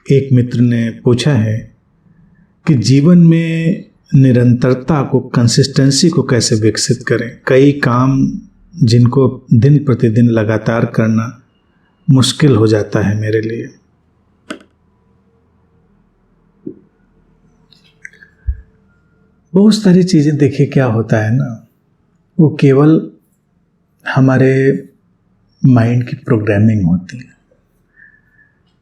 एक मित्र ने पूछा है कि जीवन में निरंतरता को, कंसिस्टेंसी को कैसे विकसित करें। कई काम जिनको दिन प्रतिदिन लगातार करना मुश्किल हो जाता है मेरे लिए। बहुत सारी चीज़ें देखिए क्या होता है ना, वो केवल हमारे माइंड की प्रोग्रामिंग होती है।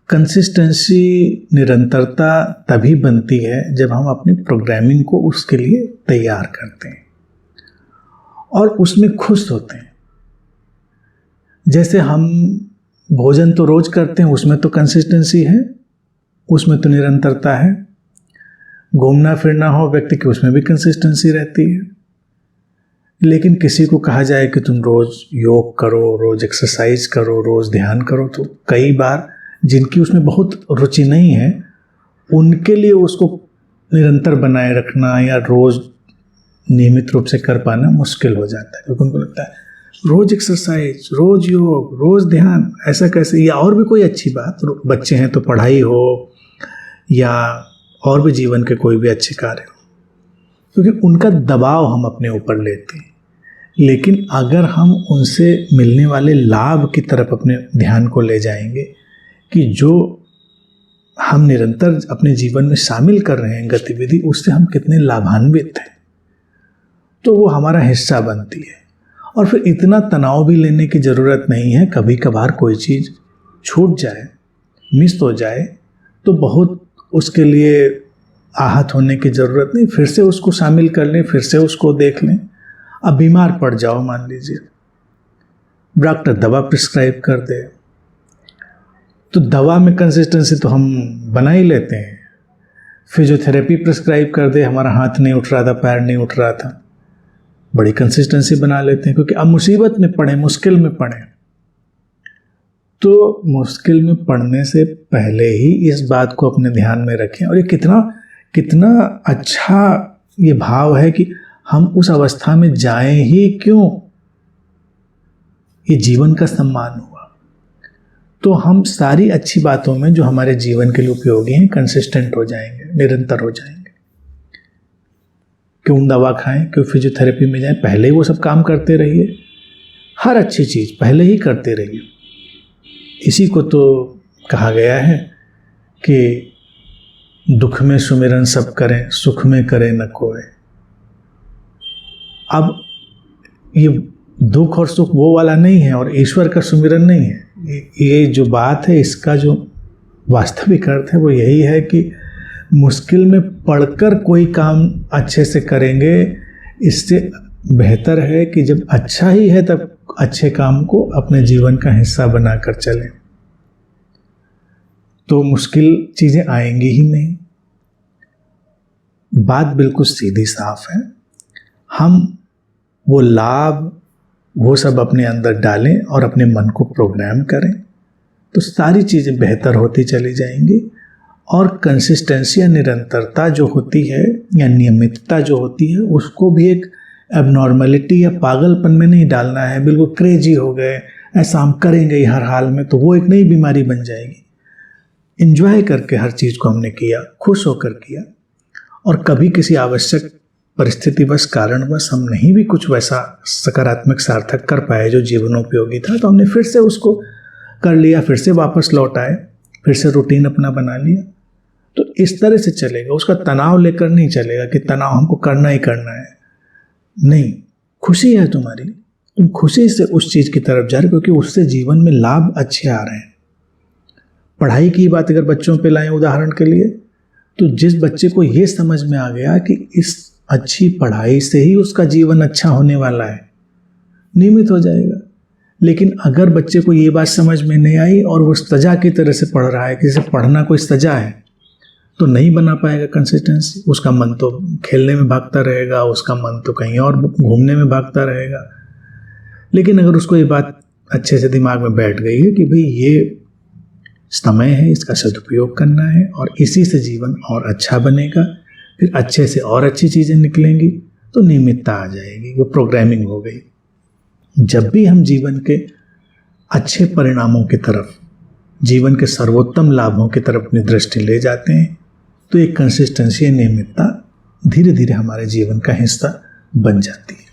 कंसिस्टेंसी, निरंतरता तभी बनती है जब हम अपनी प्रोग्रामिंग को उसके लिए तैयार करते हैं और उसमें खुश होते हैं। जैसे हम भोजन तो रोज करते हैं, उसमें तो कंसिस्टेंसी है, उसमें तो निरंतरता है। घूमना फिरना हो व्यक्ति की, उसमें भी कंसिस्टेंसी रहती है। लेकिन किसी को कहा जाए कि तुम रोज योग करो, रोज एक्सरसाइज करो, रोज ध्यान करो, तो कई बार जिनकी उसमें बहुत रुचि नहीं है उनके लिए उसको निरंतर बनाए रखना या रोज नियमित रूप से कर पाना मुश्किल हो जाता है, क्योंकि उनको लगता है रोज एक्सरसाइज, रोज योग, रोज ध्यान, ऐसा कैसे। या और भी कोई अच्छी बात, बच्चे हैं तो पढ़ाई हो या और भी जीवन के कोई भी अच्छे कार्य हो, क्योंकि उनका दबाव हम अपने ऊपर लेते हैं। लेकिन अगर हम उनसे मिलने वाले लाभ की तरफ अपने ध्यान को ले जाएंगे कि जो हम निरंतर अपने जीवन में शामिल कर रहे हैं गतिविधि, उससे हम कितने लाभान्वित हैं, तो वो हमारा हिस्सा बनती है। और फिर इतना तनाव भी लेने की ज़रूरत नहीं है। कभी कभार कोई चीज़ छूट जाए, मिस हो जाए, तो बहुत उसके लिए आहत होने की ज़रूरत नहीं। फिर से उसको शामिल कर लें, फिर से उसको देख लें। अब बीमार पड़ जाओ, मान लीजिए डॉक्टर दवा प्रिस्क्राइब कर दे, तो दवा में कंसिस्टेंसी तो हम बना ही लेते हैं। फिजियोथेरेपी प्रिस्क्राइब कर दे, हमारा हाथ नहीं उठ रहा था, पैर नहीं उठ रहा था, बड़ी कंसिस्टेंसी बना लेते हैं, क्योंकि अब मुसीबत में पड़े, मुश्किल में पड़े। तो मुश्किल में पड़ने से पहले ही इस बात को अपने ध्यान में रखें। और ये कितना अच्छा ये भाव है कि हम उस अवस्था में जाएं ही क्यों, ये जीवन का सम्मान हुआ। तो हम सारी अच्छी बातों में जो हमारे जीवन के लिए उपयोगी हैं कंसिस्टेंट हो जाएंगे, निरंतर हो जाएंगे। क्यों दवा खाएं, क्यों फिजियोथेरेपी में जाएं, पहले ही वो सब काम करते रहिए। हर अच्छी चीज़ पहले ही करते रहिए। इसी को तो कहा गया है कि दुख में सुमिरन सब करें, सुख में करें न कोय। अब ये दुख और सुख वो वाला नहीं है और ईश्वर का सुमिरन नहीं है। ये जो बात है, इसका जो वास्तविक अर्थ है वो यही है कि मुश्किल में पड़कर कोई काम अच्छे से करेंगे। इससे बेहतर है कि जब अच्छा ही है तब अच्छे काम को अपने जीवन का हिस्सा बनाकर चलें, तो मुश्किल चीज़ें आएंगी ही नहीं। बात बिल्कुल सीधी साफ है। हम वो लाभ वो सब अपने अंदर डालें और अपने मन को प्रोग्राम करें, तो सारी चीज़ें बेहतर होती चली जाएंगी। और कंसिस्टेंसी या निरंतरता जो होती है या नियमितता जो होती है, उसको भी एक एबनॉर्मलिटी या पागलपन में नहीं डालना है। बिल्कुल क्रेजी हो गए, ऐसा हम करेंगे ही हर हाल में, तो वो एक नई बीमारी बन जाएगी। एंजॉय करके हर चीज़ को हमने किया, खुश होकर किया, और कभी किसी आवश्यक परिस्थितिवश कारणवश हम नहीं भी कुछ वैसा सकारात्मक सार्थक कर पाए जो जीवनोपयोगी था, तो हमने फिर से उसको कर लिया, फिर से वापस लौट आए, फिर से रूटीन अपना बना लिया। तो इस तरह से चलेगा। उसका तनाव लेकर नहीं चलेगा कि तनाव हमको करना ही करना है। नहीं, खुशी है तुम्हारी, तुम खुशी से उस चीज़ की तरफ जा रहे, क्योंकि उससे जीवन में लाभ अच्छे आ रहे हैं। पढ़ाई की बात अगर बच्चों पे लाएं उदाहरण के लिए, तो जिस बच्चे को ये समझ में आ गया कि इस अच्छी पढ़ाई से ही उसका जीवन अच्छा होने वाला है, नियमित हो जाएगा। लेकिन अगर बच्चे को ये बात समझ में नहीं आई और वो सजा की तरह से पढ़ रहा है, किसी से पढ़ना कोई सजा है, तो नहीं बना पाएगा कंसिस्टेंसी। उसका मन तो खेलने में भागता रहेगा, उसका मन तो कहीं और घूमने में भागता रहेगा। लेकिन अगर उसको ये बात अच्छे से दिमाग में बैठ गई है कि भाई ये समय है, इसका सदुपयोग करना है और इसी से जीवन और अच्छा बनेगा, फिर अच्छे से और अच्छी चीज़ें निकलेंगी, तो नियमितता आ जाएगी, वो प्रोग्रामिंग हो गई। जब भी हम जीवन के अच्छे परिणामों की तरफ जीवन के सर्वोत्तम लाभों की तरफ अपनी दृष्टि ले जाते हैं, तो ये कंसिस्टेंसी, नियमितता धीरे धीरे हमारे जीवन का हिस्सा बन जाती है।